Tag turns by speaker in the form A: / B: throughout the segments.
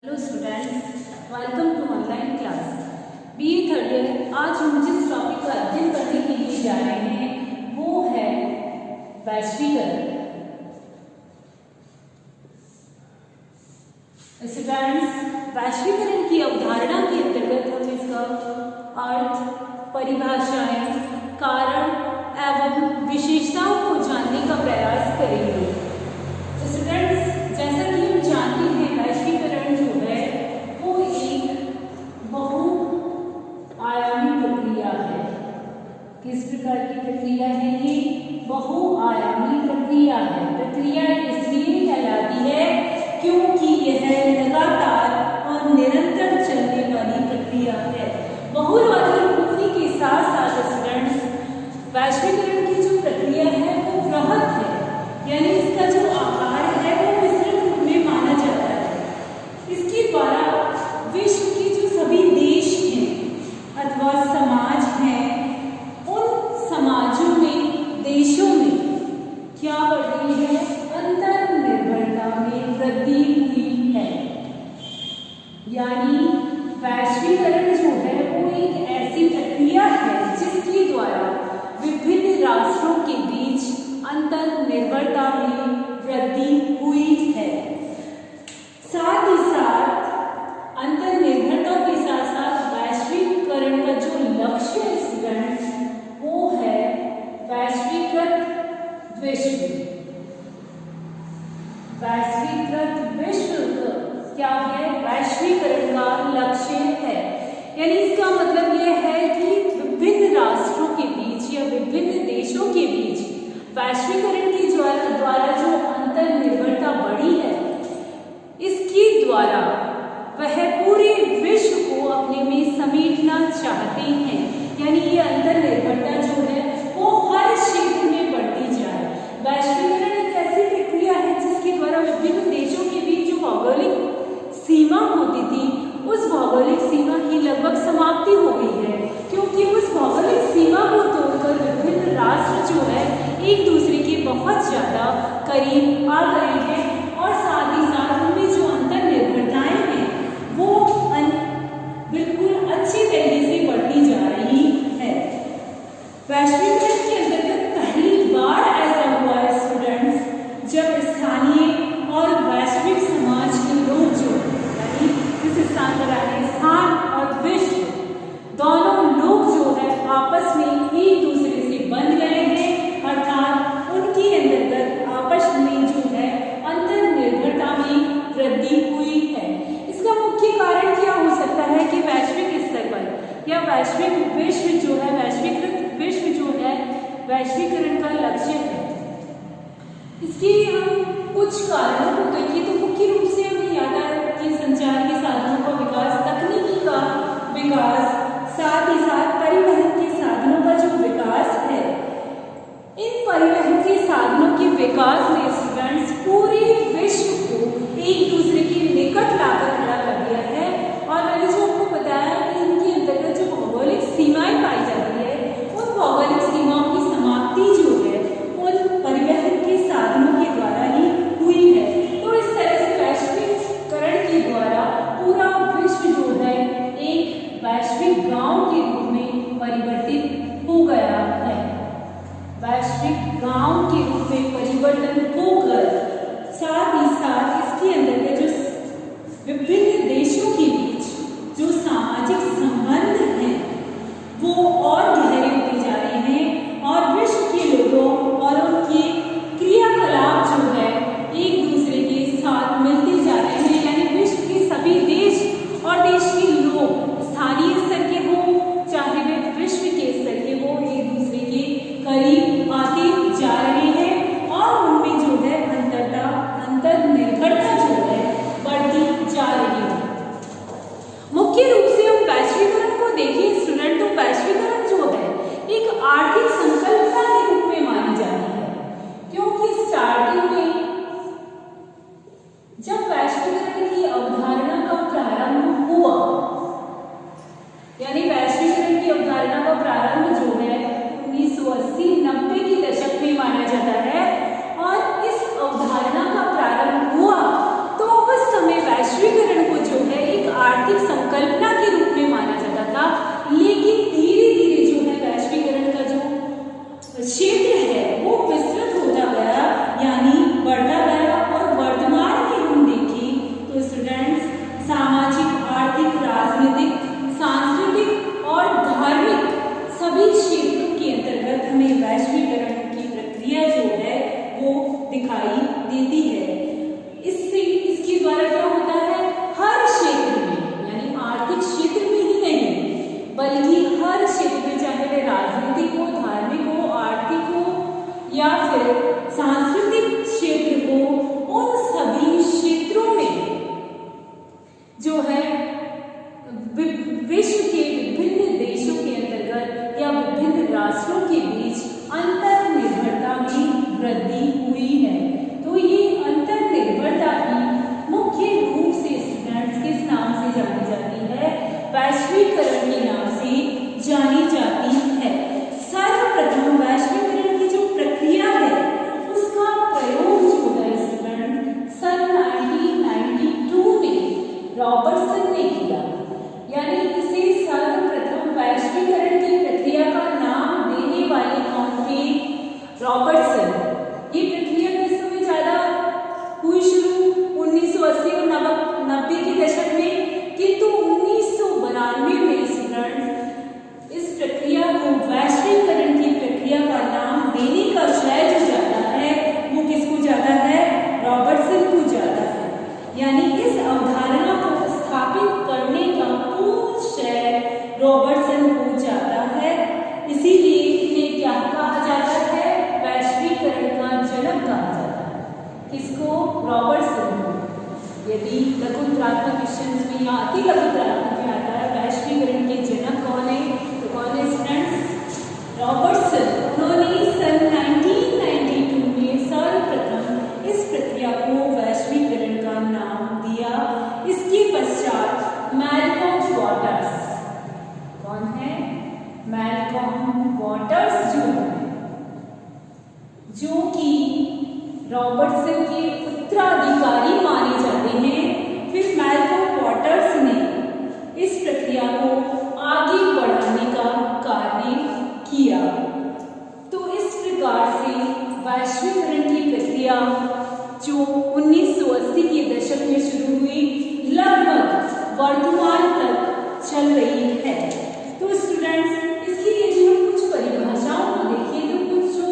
A: Hello students, welcome to online class BA third year. आज हम जिस टॉपिक का अध्ययन करने के लिए जा रहे हैं वो है वैश्वीकरण। स्टूडेंट्स, वैश्वीकरण की अवधारणा के अंतर्गत हम इसका अर्थ, परिभाषाएं, कारण एवं विशेषताओं को जानने का प्रयास करेंगे। स्टूडेंट्स, जैसा कि हम जानते हैं वैश्वीकरण जो है वो एक बहुआयामी प्रक्रिया है। किस प्रकार की प्रक्रिया है ये? बहुआयामी प्रक्रिया है। प्रक्रिया इसलिए कहलाती है क्योंकि यह लगातार और निरंतर चलने वाली प्रक्रिया है। बहुआयामी प्रक्रिया के साथ साथ स्टूडेंट्स, वैश्वीकरण की जो प्रक्रिया है वो वृहत है, यानी इसका जो आकार है वो विस्तृत रूप में माना जाता है। इसके द्वारा विश्व के जो सभी देश हैं अथवा समाज हैं, उन समाजों में, देशों में क्या बढ़ रही है? अंतर्निर्भरता में वृद्धि हुई है। यानी वैश्वीकरण जो है वो एक ऐसी प्रक्रिया है जिसके द्वारा विभिन्न राष्ट्रों के बीच अंतर्निर्भरता में वृद्धि हुई है। साथ ही साथ अंतर्निर्भरता के साथ साथ वैश्वीकरण का जो लक्ष्य है स्टूडेंट्स वो है वैश्वीकृत विश्व। वैश्वीकृत विश्व क्या है? वैश्वीकरण का लक्ष्य है। यानी इसका मतलब यह है कि विभिन्न राष्ट्रों के बीच या विभिन्न देशों के बीच वैश्वीकरण के द्वारा जो अंतर्निर्भरता बढ़ी है, इसके द्वारा वह पूरे विश्व को अपने में समेटना चाहते हैं। यानी ये अंतर्निर्भरता जो है वो हर क्षेत्र में बढ़ती जाए। वैश्वीकरण एक ऐसी प्रक्रिया है जिसके द्वारा विभिन्न देशों के बीच जो भौगोलिक सीमा होती थी उस भौगोलिक सीमा की लगभग समाप्ति हो गई है, क्योंकि उस भौगोलिक सीमा को तोड़कर विभिन्न राष्ट्र जो है एक दूसरे के बहुत ज्यादा करीब आ गए हैं और साथ ही साथ उनमें जो अंतर्निर्भरताएं हैं वो बिल्कुल अच्छी तरीके से बढ़ती जा रही है। वैश्वीकरण के अंतर्गत पहली बार ऐसा हुआ है स्टूडेंट्स जब स्थानीय और वैश्विक समाज के लोग जो यानी इस स्थान पर आए, स्थान और विश्व दोनों लोग जो है आपस में एक दूसरे से बंध गए हैं, अर्थात उनके अंतर्गत आपस में जो है अंतर्निर्भरता में वृद्धि हुई है। इसका मुख्य कारण क्या हो सकता है कि वैश्विक स्तर पर या वैश्विक विश्व जो है, वैश्वीकृत विश्व जो है वैश्वीकरण का लक्ष्य है। इसके हम कुछ कारणों को देखें तो मुख्य रूप से हमें यातायात के संचार के साधनों का विकास, तकनीकी का विकास, साथ ही साथ परिवहन के साधनों का जो विकास है, इन परिवहन के साधनों के विकास ने स्टूडेंट्स पूरे विश्व को एक दूसरे के निकट लाकर खड़ा कर दिया है। और मैंने जो आपको बताया कि इनके अंतर्गत जो भौगोलिक सीमाएं पाई जाती है उन भौगोलिक सीमाओं की समाप्ति जो है उन परिवहन के साधनों के द्वारा ही हुई है। तो इस तरह से वैश्वीकरण के द्वारा पूरा विश्व जो है एक वैश्विक गांव के रूप में परिवर्तित हो गया है। वैश्विक गांव के रूप में परिवर्तन हो दिखाई देती है। इसके द्वारा क्या होता है, हर क्षेत्र में, यानी आर्थिक क्षेत्र में ही नहीं बल्कि हर क्षेत्र में, चाहे वह राजनीतिक हो, धार्मिक हो, आर्थिक हो या फिर सांस्कृतिक क्षेत्र हो, उन सभी क्षेत्रों में जो है विश्व के विभिन्न देशों के अंतर्गत या विभिन्न राष्ट्रों के बीच अंतर निर्भरता में वृद्धि हुई है। तो ये अंतर निर्भरता ही मुख्य रूप से स्टूडेंट्स किस नाम से जानी जाती है, वैश्वीकरण के नाम से जानी जाती है। सर्वप्रथम वैश्वीकरण की जो प्रक्रिया है उसका प्रयोग जो है स्टूडेंट सन 1992 में रॉबर्टसन ने किया, यानी इसे सर्वप्रथम वैश्वीकरण की प्रक्रिया का नाम देने वाले कौन थे, रॉबर्टसन। ये प्रक्रिया किस समय ज्यादा हुई शुरू, 1980 और 90 के दशक में, किंतु 1992 में स्टूडेंट्स इस प्रक्रिया को वैश्वीकरण की प्रक्रिया का नाम देने का श्रेय जो जाता है वो किसको जाता है, रॉबर्टसन को जाता है। यानी इस अवधारणा को स्थापित करने का पूर्ण श्रेय रॉबर्टसन को जाता है। इसीलिए इन्हें क्या कहा जाता है, वैश्वीकरण का जनक कहा जाता है। किसको, रॉबर्टसन को। यदि लघुत्रात्मक क्वेश्चंस में या अति लघुत्रात्मक में आता है वैश्वीकरण के जनक कौन है, तो कौन है स्टूडेंट्स, रॉबर्टसन। उन्होंने सन 1992 में सर्वप्रथम इस प्रक्रिया को वैश्वीकरण का नाम दिया। इसके पश्चात मैल्कम वाटर्स, कौन है, मैल्कम वाटर्स जो कि रॉबर्टसन के उत्तराधिकारी माने जाते हैं। फिर मैल्कम वाटर्स ने इस प्रक्रिया को आगे बढ़ाने का कार्य किया। तो इस प्रकार से वैश्वीकरण की प्रक्रिया जो 1980 के दशक में शुरू हुई लगभग वर्तमान तक चल रही है। तो स्टूडेंट्स इसकी यदि हम कुछ परिभाषाओं को देखें तो कुछ जो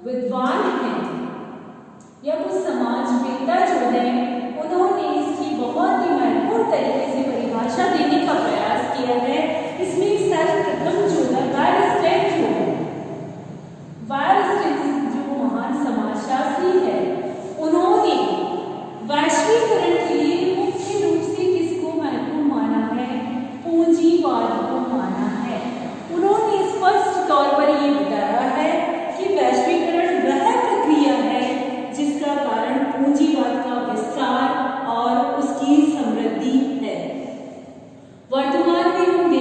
A: विद्वान हैं या कुछ समाजवेत्ता जो है उन्होंने इसकी बहुत ही महत्वपूर्ण तरीके से परिभाषा देने का प्रयास किया है। इसमें सर्वप्रथम जो है वायरस्टेन जो महान समाजशास्त्री है उन्होंने वैश्वीकरण के लिए मुख्य रूप से किसको महत्वपूर्ण माना है, पूंजीवाद को माना है। उन्होंने स्पष्ट तौर पर ये बताया है कि वैश्वीकरण वह प्रक्रिया है जिसका कारण पूंजीवाद का विस्तार और उसकी समृद्धि है। वर्तमान में हम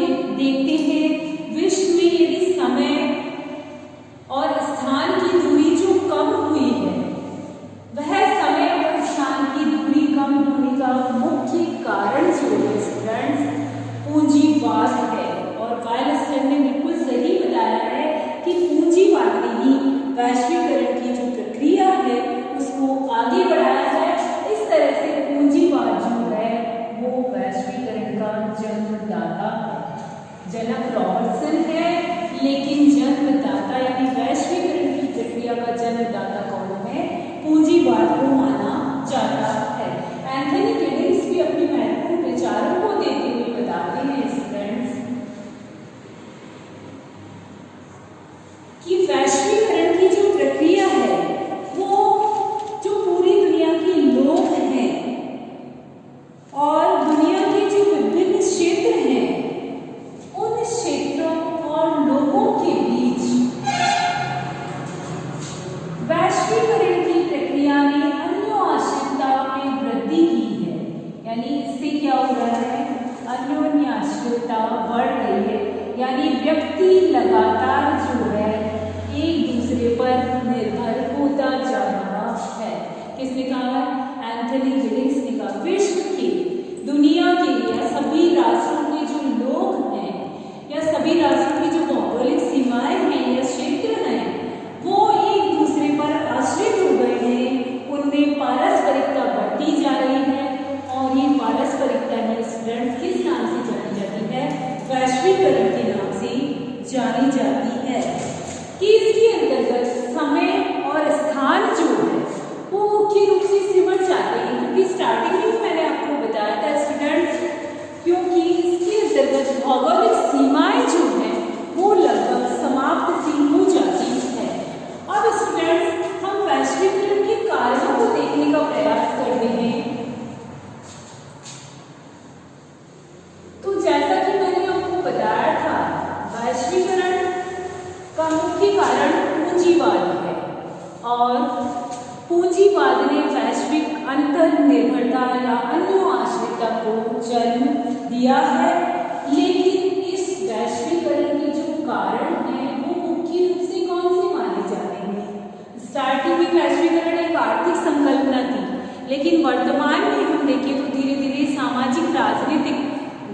A: ने वैश्विक अंतर्निर्भरता या अन्योआश्रितता को जन्म दिया है, लेकिन इस वैश्वीकरण के जो कारण हैं वो मुख्य रूप से कौन से माने जाते हैं? स्टार्टिंग में वैश्वीकरण एक आर्थिक संकल्पना थी, लेकिन वर्तमान में हम देखें तो धीरे धीरे सामाजिक, राजनीतिक,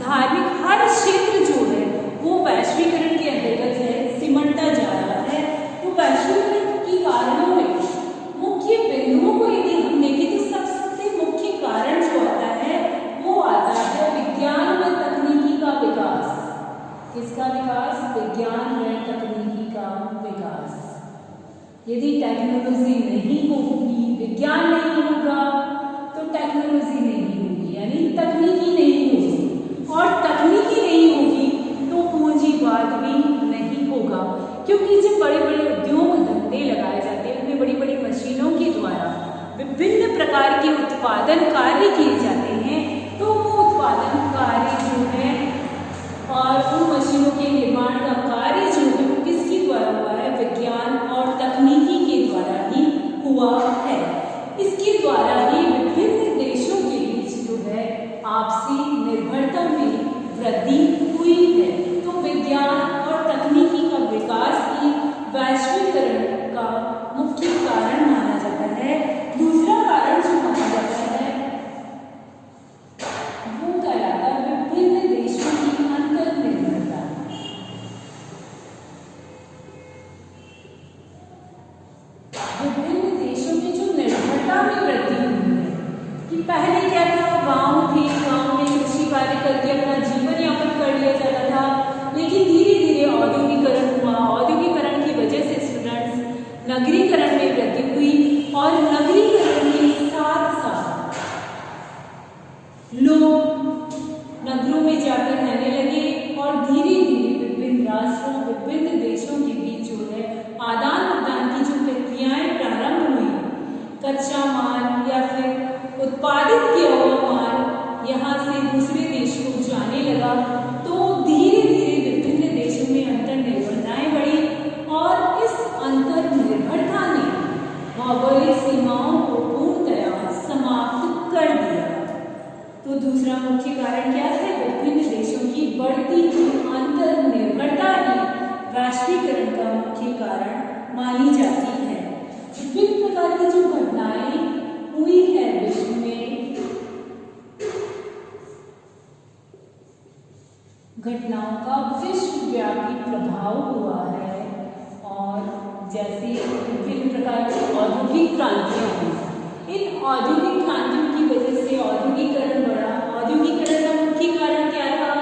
A: धार्मिक हर क्षेत्र जो है वो वैश्वीकरण के अंतर्गत है, सिमटता जा रहा है। तो वैश्वीकरण के कारणों में मुख्य बिंदुओं को यदि हम देखें तो सबसे मुख्य कारण जो आता है वो आता है विज्ञान व तकनीकी का विकास। किसका विकास? विज्ञान व तकनीकी का विकास। यदि टेक्नोलॉजी नहीं होगी, विज्ञान नहीं होगा, तो टेक्नोलॉजी नहीं होगी, यानी तकनीकी नहीं होगी, और तकनीकी नहीं होगी तो पूंजीवाद भी नहीं होगा। क्योंकि जब बड़े बड़े उद्योग धंधे लगाए जाते हैं, उनमें बड़ी बड़ी मशीनों के द्वारा विभिन्न प्रकार के उत्पादन कार्य किए जाते हैं, तो वो उत्पादन कार्य जो है और उन मशीनों के निर्माण का कार्य जो है वो किसके द्वारा हुआ है? विज्ञान और तकनीकी के द्वारा ही हुआ है। इसके द्वारा ही विभिन्न देशों के बीच जो है आपसी निर्भरता में वृद्धि हुई है। तो विज्ञान और तकनीकी का विकास ही वैश्वीकरण का मुख्य कारण माना जाता है। दूसरा कारण जो माना जाता है वो कहलाता है विभिन्न देशों की अंतर्निर्भरता। विभिन्न देशों की जो निर्भरता में वृद्धि हुई है कि पहले क्या था, गांव थे, गांव में कृषि कार्य करके अपना जीवन यापन कर लिया जाता था, लेकिन धीरे धीरे औद्योगिकरण हुआ। औद्योगिकरण की वजह से स्टूडेंट्स नगरीकरण में वृद्धि हुई, और नगरीकरण के साथ साथ लोग नगरों में जाकर रहने लगे, और धीरे धीरे विभिन्न राष्ट्रों, विभिन्न देशों के बीच जो है आदान प्रदान की जो प्रक्रियाएं प्रारंभ हुई, कच्चा माल या फिर उत्पादित किया हुआ माल यहाँ से दूसरे देश को जाने लगा, तो धीरे धीरे विभिन्न देशों में अंतर्निर्भरताएं बढ़ी, और इस अंतर्निर्भरता ने भौगोलिक सीमाओं को पूर्णतया समाप्त कर दिया। तो दूसरा मुख्य कारण क्या है? विभिन्न देशों की बढ़ती हुई अंतर्निर्भरता ही वैश्वीकरण का मुख्य कारण मानी जाती है। विभिन्न प्रकार की जो घटनाएं हुई है विश्व में, घटनाओं का विश्वव्यापी प्रभाव हुआ है, और जैसे विभिन्न प्रकार की औद्योगिक क्रांतियां हुई। इन औद्योगिक क्रांतियों की वजह से औद्योगिकरण बढ़ा। औद्योगिकरण का मुख्य कारण क्या था?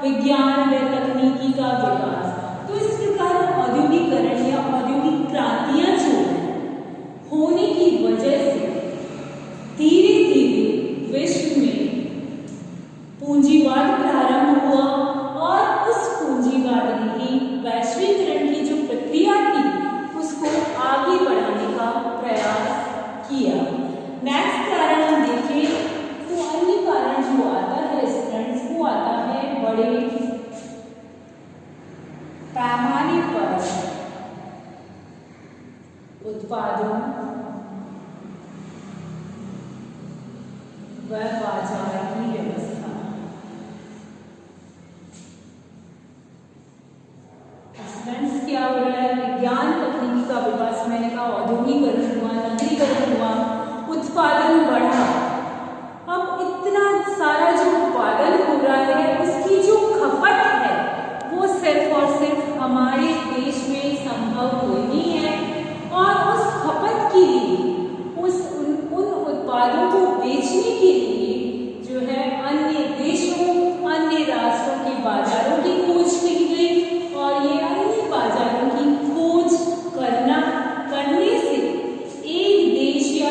A: विज्ञान व तकनीकी का विकास। तो इस प्रकार औद्योगिकरण या औद्योगिक क्रांतियां जो होने की वजह से धीरे धीरे विश्व में पूंजीवाद प्रारंभ हुआ, और उस पूंजीवाद ने ही वैश्वीकरण की जो प्रक्रिया थी उसको आगे बढ़ाने का प्रयास किया। नेक्स्ट कारण हम देखें तो अन्य कारण जो आता है स्टूडेंट्स, वो आता है बड़े पैमाने पर उत्पादों व बाजार की व्यवस्था। स्टूडेंट्स क्या हो रहा है? विज्ञान तकनीकी का विकास, मैंने कहा औद्योगिकरण हुआ, नगरीकरण हुआ, उत्पादन बढ़ा। अब इतना सारा जो उत्पादन हो रहा है उसकी जो खपत है वो सिर्फ और सिर्फ हमारे देश में संभव नहीं है, और उस खपत के लिए उन उत्पादों को बेचने के लिए जो है अन्य देशों, अन्य राष्ट्रों के बाजारों की खोज की गई, और ये अन्य बाजारों की खोज करने से एक देश या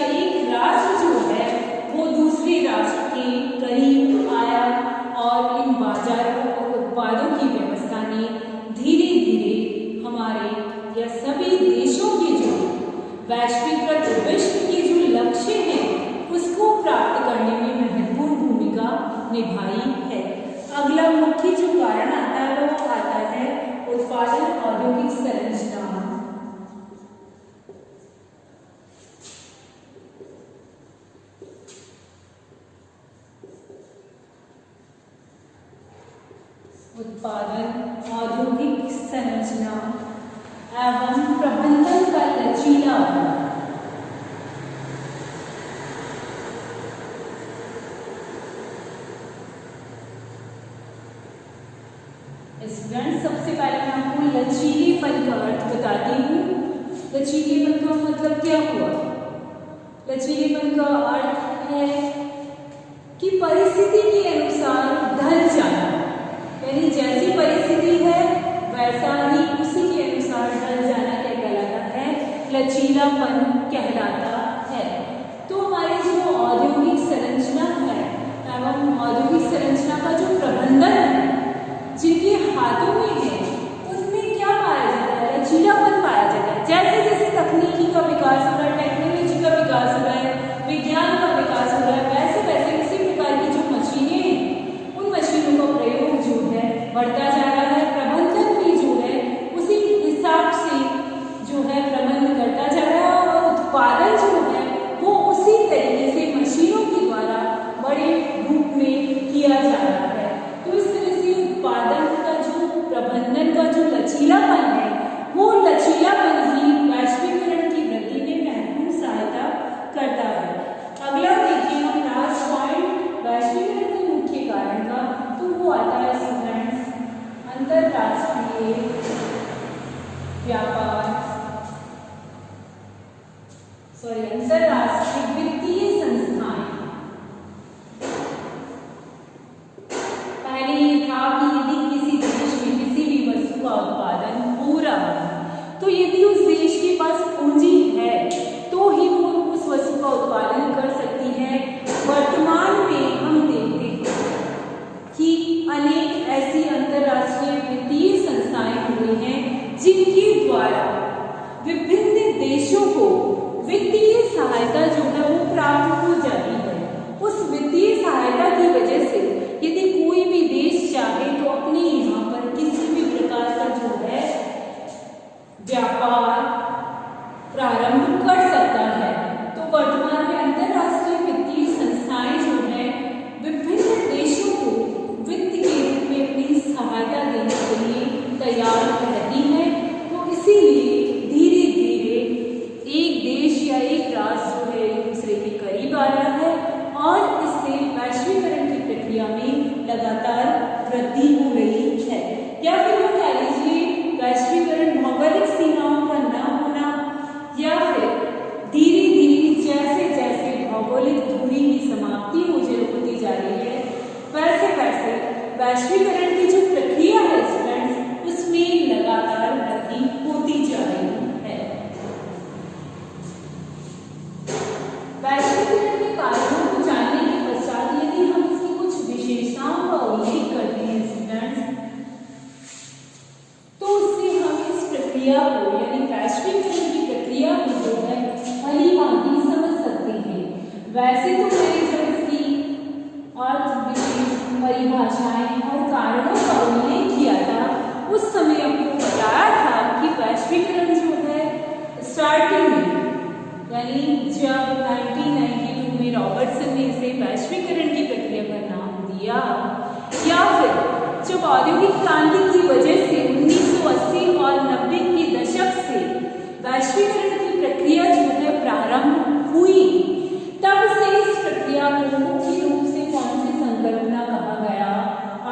A: उत्पादन, औद्योगिक संरचना एवं प्रबंधन का लचीला होना। स्टूडेंट, सबसे पहले मैं आपको लचीलेपन का अर्थ बताती हूँ। लचीलेपन का मतलब क्या हुआ? लचीलेपन का अर्थ है कि परिस्थिति के अनुसार ढल जाना, यानी जैसी परिस्थिति है वैसा ही उसी के अनुसार ढल जाना क्या कहलाता है? लचीलापन कहलाता है। तो हमारी जो औद्योगिक संरचना है एवं औद्योगिक संरचना का जो प्रबंधन है, जिनके हाथों में है, उसमें क्या पाया जाता है? लचीलापन पाया जाता है। जैसे जैसे तकनीकी का विकास हो रहा है, टेक्नोलॉजी का विकास हो रहा है, विज्ञान का विकास हो रहा है, वैसे वैसे उसी प्रकार की जो मशीनें हैं, उन मशीनों का प्रयोग जो है बढ़ता जा रहा है। प्रबंधन भी जो है उसी हिसाब से जो है प्रबंध करता जा रहा है, और उत्पादन जो है वो उसी तरीके से मशीनों के द्वारा बड़े रूप में किया जा रहा है। तो इस तरह से उत्पादन का जो प्रबंधन का जो लचीलापन है, वो लचीलापन ही वैश्वीकरण की वृद्धि में महत्वपूर्ण सहायता करता है। अगला देखिए हम लास्ट पॉइंट वैश्वीकरण के मुख्य कारण का, तो वो आता है स्टूडेंट्स अंतरराष्ट्रीय अंतरराष्ट्रीय वित्तीय संस्थाएं। पहले ये था कि यदि किसी देश में किसी भी वस्तु का उत्पादन हो रहा है, तो यदि उस देश के पास पूंजी है तो ही वो उस वस्तु का उत्पादन कर सकती है। वर्तमान में हम देखते हैं कि अनेक ऐसी अंतरराष्ट्रीय वित्तीय संस्थाएं हुई हैं जिनके द्वारा विभिन्न देशों को वित्तीय सहायता जो है वो प्राप्त हो जाती है। उस वित्तीय सहायता की वजह से यदि कोई भी देश चाहे तो अपने यहाँ पर किसी भी प्रकार का जो है व्यापार प्रारंभ कर सकता है। तो वर्तमान में अंतरराष्ट्रीय वित्तीय संस्थाएं जो है विभिन्न देशों को वित्त के रूप में अपनी सहायता देने के लिए तैयार रहती हैं। तो इसीलिए धीरे धीरे एक देश या एक राष्ट्र जो है एक दूसरे के करीब आ रहा है, और इससे वैश्वीकरण की प्रक्रिया में लगातार वृद्धि हो रही है। या फिर वो कह लीजिए वैश्वीकरण भौगोलिक सीमाओं का न होना, या फिर धीरे धीरे जैसे जैसे भौगोलिक दूरी की समाप्ति होती जा रही है, वैसे वैसे वैश्वीकरण की जो प्रक्रिया है स्टूडेंट्स, उसमें लगातार वृद्धि होती जा रही है। वैश्वीकरण के कारणों को जानने के पश्चात यदि हम इसकी कुछ विशेषताओं का उल्लेख करते हैं स्टूडेंट्स, तो उससे हम इस प्रक्रिया को यानी वैश्वीकरण की प्रक्रिया को जो है भली भांति समझ सकते हैं। वैसे तो मैंने जब इसकी अर्थ विशेष परिभाषाएं और कारणों का उल्लेख किया था, उस समय आपको बताया था कि वैश्वीकरण जो है स्टार्टिंग में यानी जब 1992 में रॉबर्टसन ने इसे वैश्वीकरण की प्रक्रिया का नाम दिया, या फिर जब औद्योगिक क्रांति की वजह से 1980 और 90 के दशक से वैश्वीकरण की प्रक्रिया जो है प्रारंभ हुई, तब से इस प्रक्रिया को मुख्य रूप से कौन सी संकल्पना कहा गया?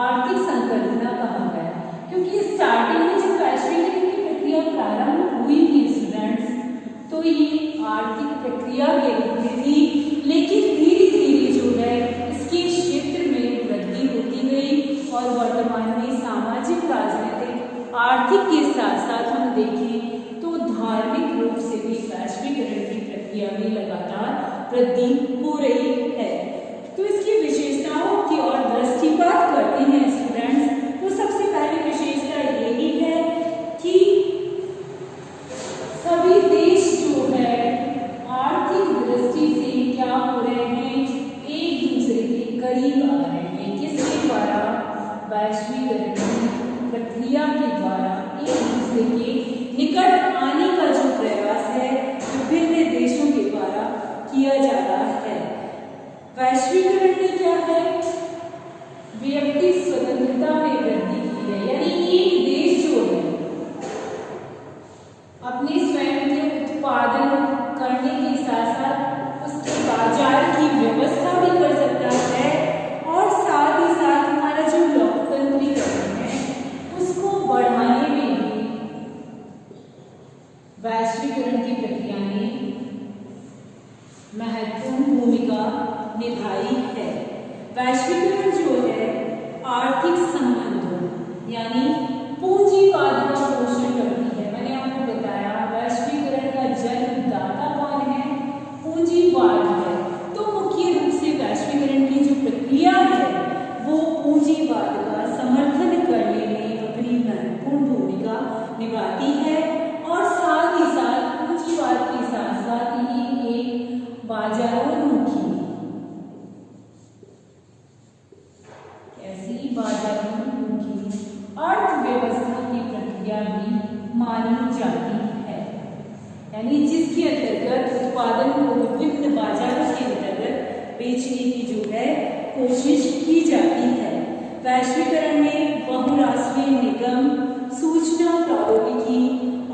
A: आर्थिक संकल्पना कहा गया। क्योंकि स्टार्टिंग में जब वैश्वीकरण की प्रक्रिया प्रारंभ हुई थी स्टूडेंट्स, तो ये आर्थिक प्रक्रिया के रूप में थी, लेकिन धीरे धीरे जो है इसके क्षेत्र में वृद्धि होती गई, और वर्तमान में सामाजिक, राजनीतिक, आर्थिक के साथ साथ हम देखें तो धार्मिक रूप से भी वैश्वीकरण की प्रक्रिया में लगातार वृद्धि हो रही है। तो इसकी विशेषताओं की ओर दृष्टिपात करते हैं स्टूडेंट्स, तो सबसे पहली विशेषता यही है कि सभी देश जो है आर्थिक दृष्टि से क्या हो रहे हैं? एक दूसरे के करीब आ रहे हैं। किसके द्वारा? वैश्वीकरण की प्रक्रिया के द्वारा एक दूसरे के निकट आने का जो प्रयास है विभिन्न देशों के द्वारा किया जा रहा है। वैश्वीकरण ने क्या है? व्यक्ति स्वतंत्रता में वृद्धि की महत्वपूर्ण भूमिका निभाई है। वैश्वीकरण जो है आर्थिक संबंधों यानी पूंजीवाद का पोषण करती है। मैंने आपको बताया वैश्वीकरण का जन्मदाता कौन है? पूंजीवाद है। तो मुख्य रूप से वैश्वीकरण की जो प्रक्रिया है वो पूंजीवाद का समर्थन करने में अपनी महत्वपूर्ण भूमिका निभाती है और साथ ही साथ पूंजीवाद के साथ साथ ये एक बाजारोन्मुखी अर्थव्यवस्था की प्रक्रिया भी मानी जाती है, यानी जिसके अंतर्गत उत्पादन को विभिन्न बाजारों के अंतर्गत बेचने की जो है कोशिश की जाती है। वैश्वीकरण में बहुराष्ट्रीय निगम सूचना प्रौद्योगिकी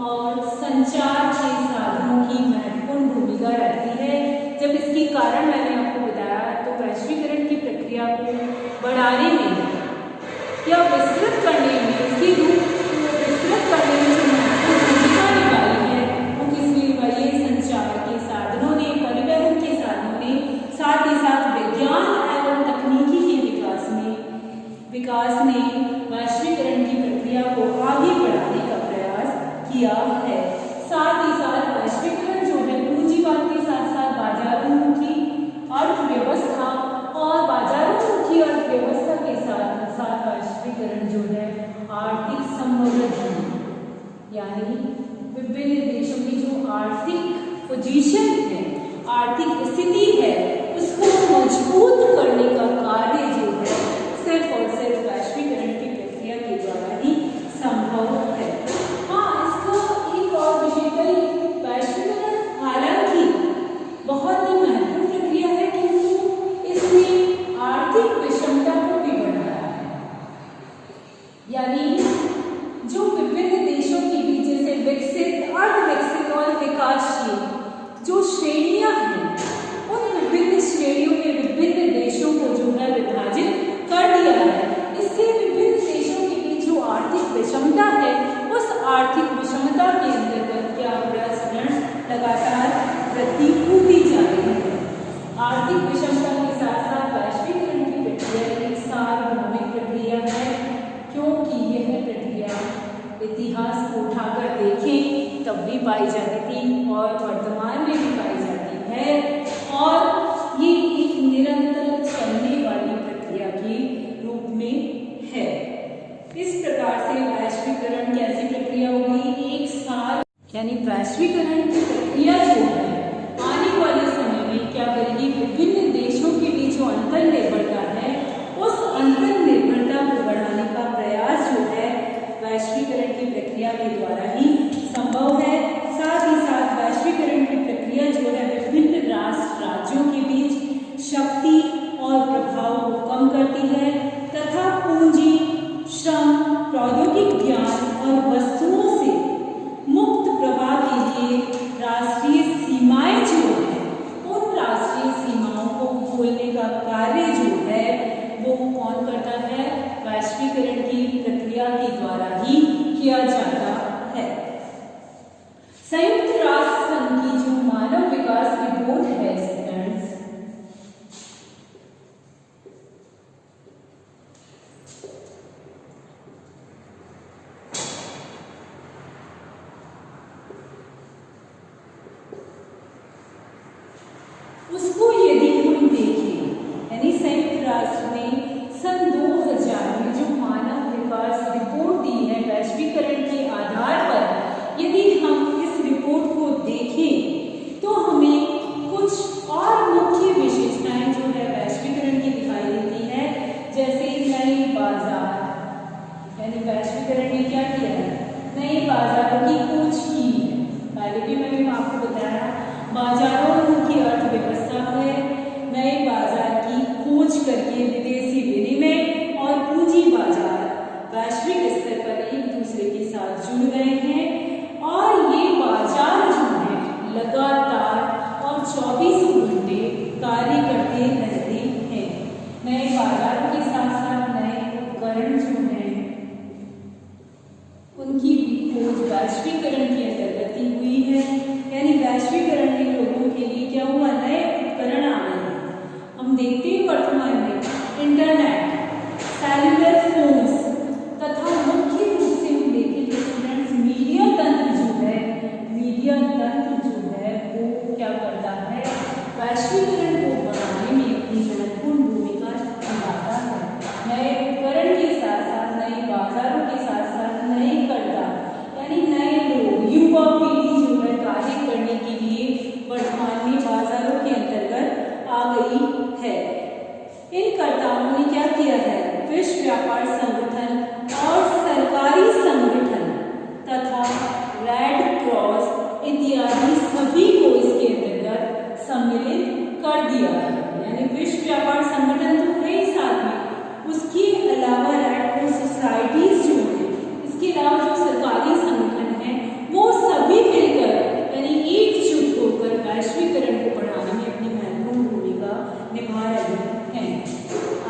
A: और संचार के साधनों की महत्वपूर्ण भूमिका रहती है। जब इसके कारण मैंने आपको बताया तो वैश्वीकरण की प्रक्रिया को बढ़ाने में या विस्तृत करने में इसकी रूप को विस्तृत करने में जो महत्वपूर्ण भूमिका निभाई है वो किसने निभाई है? संचार के साधनों ने, परिवहन के साधनों ने, साथ ही साथ विज्ञान एवं तकनीकी के विकास ने वैश्वीकरण की प्रक्रिया को आगे बढ़ाने का प्रयास किया है। साथ ही साथ वैश्वीकरण जो है पूंजीवाद के साथ साथ बाजारोन्मुखी अर्थव्यवस्था और बाजारोन्मुखी अर्थव्यवस्था के साथ साथ वैश्वीकरण जो है आर्थिक समृद्धि यानी विभिन्न देशों की जो आर्थिक पोजीशन है, आर्थिक स्थिति है, उसको मजबूत करने का कार्य जो है सिर्फ और सिर्फ वैश्वीकरण की प्रक्रिया के द्वारा ही संभव है। हाँ, इसका एक और विषय वैश्वीकरण हालांकि बहुत ही महत्वपूर्ण प्रक्रिया है क्योंकि इसने आर्थिक विषमता को भी बढ़ाया है, यानी जो विभिन्न देशों के बीच जैसे विकसित, अर्धविकसित और विकासशील जो श्रेणियां हैं उन विभिन्न श्रेणियों में विभिन्न देशों को जो है विभाजित कर दिया है। इससे विभिन्न देशों के बीच जो आर्थिक विषमता है उस आर्थिक विषमता के अंतर्गत क्या हो रहा है? स्टूडेंट्स लगातार वृद्धि होती जा रही है। आर्थिक विषमता के साथ साथ वैश्वीकरण की प्रक्रिया एक सार्वभौमिक प्रक्रिया है क्योंकि यह प्रक्रिया इतिहास को उठाकर देखें तब भी पाई जाती थी और वर्तमान में भी पाई जाती है और ये एक निरंतर चलने वाली प्रक्रिया के रूप में है। इस प्रकार से वैश्वीकरण कैसी प्रक्रिया होगी? एक साल यानी वैश्वीकरण की प्रक्रिया जो है आने वाले समय में क्या करेगी? विभिन्न देशों के बीच जो अंतर निर्भरता है उस अंतर निर्भरता को बढ़ाने का प्रयास जो है वैश्वीकरण की प्रक्रिया के द्वारा ही संभव है। साथ ही साथ वैश्वीकरण की प्रक्रिया जो है विभिन्न राज्यों के बीच शक्ति और प्रभाव को कम करती है तथा पूंजी, श्रम, प्रौद्योगिक ज्ञान और वस्तुओं से मुक्त प्रवाह के लिए राष्ट्रीय सीमाएं जो है उन राष्ट्रीय सीमाओं को खोलने का कार्य जो है वो कौन करता है? वैश्वीकरण की प्रक्रिया के द्वारा ही किया जाता है। संयुक्त राष्ट्र संघ की जो मानव विकास रिपोर्ट है स्टूडेंट्स, उसको यदि हम देखें यानी संयुक्त राष्ट्र ने सन 2000 में जो मानव विकास रिपोर्ट दी है वैश्वीकरण के आधार पर, यदि हम इस रिपोर्ट को देखें तो हमें कुछ और मुख्य विशेषताएं जो है वैश्वीकरण की दिखाई देती है। जैसे नए बाजार यानी वैश्वीकरण ने क्या किया है? नए बाजारों की खोज की है। पहले भी मैंने आपको बताया बाजारोन्मुखी अर्थव्यवस्था है, नए बाजार की खोज करके विदेशी विनिमय और पूंजी बाजार वैश्विक स्तर पर एक दूसरे के साथ जुड़ गए हैं और ये बाजार जो है लगातार और 24 घंटे कार्य करते रहते हैं। नए बाजारों के साथ साथ नए उपकरण जो हैं उनकी भी खोज वैश्वीकरण के अंतर्गत ही हुई है। यानी वैश्वीकरण ने लोगों के लिए क्या हुआ? नए उपकरण आ गई है। इन कर्ताओं ने क्या किया है? विश्व व्यापार संगठन और सरकारी संगठन तथा रेड क्रॉस इत्यादि सभी को इसके अंतर्गत सम्मिलित कर दिया है। यानी विश्व व्यापार संगठन तो है ही साथ में, उसके अलावा रेड क्रॉस सोसाइटीज जो है, इसके अलावा जो सरकारी संगठन है, वो सभी मिलकर यानी एकजुट होकर वैश्वीकरण को बढ़ाने में अपनी महत्वपूर्ण भूमिका निभा रही हैं।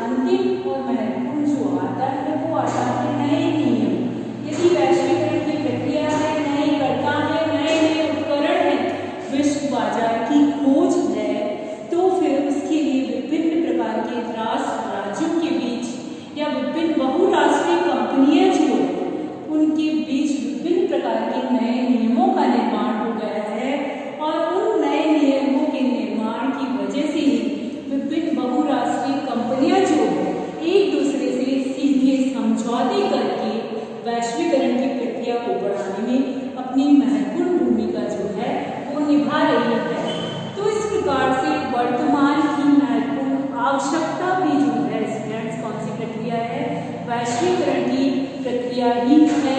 A: अंतिम और महत्वपूर्ण जो आता है वो आता है नए नियम। यदि वैश्वीकरण की प्रक्रिया है, नए कर्ता है, नए उपकरण है, विश्व बाजार की खोज है, तो फिर उसके लिए विभिन्न प्रकार के राष्ट्र राज्यों के बीच या विभिन्न बहुराष्ट्रीय कंपनियां जो उनके बीच विभिन्न प्रकार के नए नियमों का निर्माण हो गया है और उन नए नियमों के निर्माण की वजह से ही विभिन्न बहुराष्ट्रीय कंपनियां जो एक दूसरे से सीधे समझौते करके वैश्वीकरण की प्रक्रिया को बढ़ाने में अपनी महत्वपूर्ण भूमिका जो है वो निभा रही है। तो इस प्रकार से वर्तमान की महत्वपूर्ण आवश्यकता भी जो है स्टूडेंट्स कौन सी प्रक्रिया है? वैश्वीकरण की प्रक्रिया ही है।